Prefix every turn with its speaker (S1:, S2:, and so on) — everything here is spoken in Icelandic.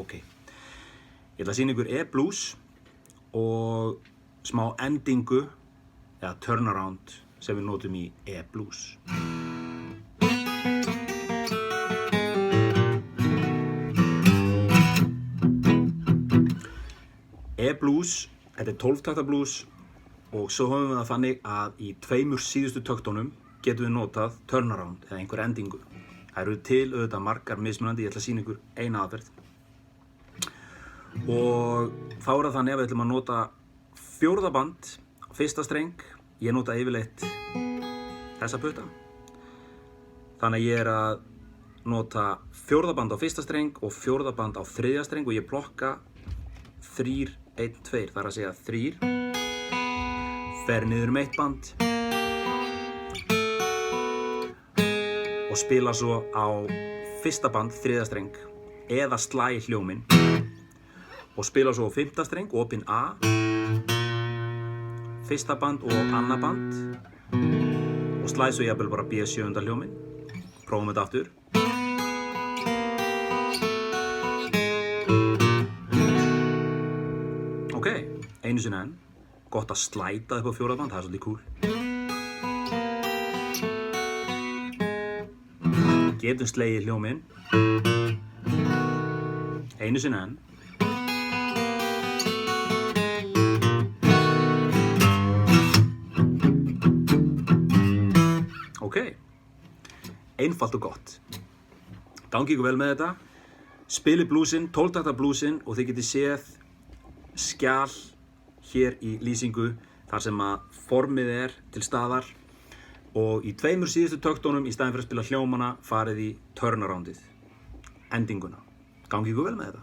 S1: Ok. Ég ætla að sýna ykkur E-blues og smá endingu, eða turnaround, sem við notum í E-blues. E-blues, þetta 12-takta blues og svo höfum við það þannig að í 2 síðustu töktunum getum við notað turnaround eða einhver endingu. Það eru til auðvitað margar mismunandi, ég ætla að sýna ykkur eina aðferð. Og þá er það þannig að við ætlum að nota 4. band á 1. streng. Ég nota yfirleitt þessa putta. Þannig að ég er að nota 4. band á 1. streng og 4. band á 3. streng og ég plokka 3, 1, 2, það er að segja 3, fer niður 1 band og spila svo á 1. band, 3. streng eða slæ hljóminn og spila svo á 5. streng, opin A, 1. band og 2. band og slæ svo jafnvel bara B7. hljóminn. Prófum þetta aftur. Ok, einu sinni enn. Gott að slæta upp á 4. band, það er svolítið cool. Getum slegið hljóminn. Einu sinni enn. Ok, einfalt og gott. Gangi ykkur vel með þetta. Spilið bluesinn, 12-takta bluesinn og þið getið séð skjal hér í lýsingu þar sem að formið er til staðar og í 2 síðustu töktunum í staðinn fyrir að spila hljómana farið í turnaroundið, endinguna. Gangi ykkur vel með þetta.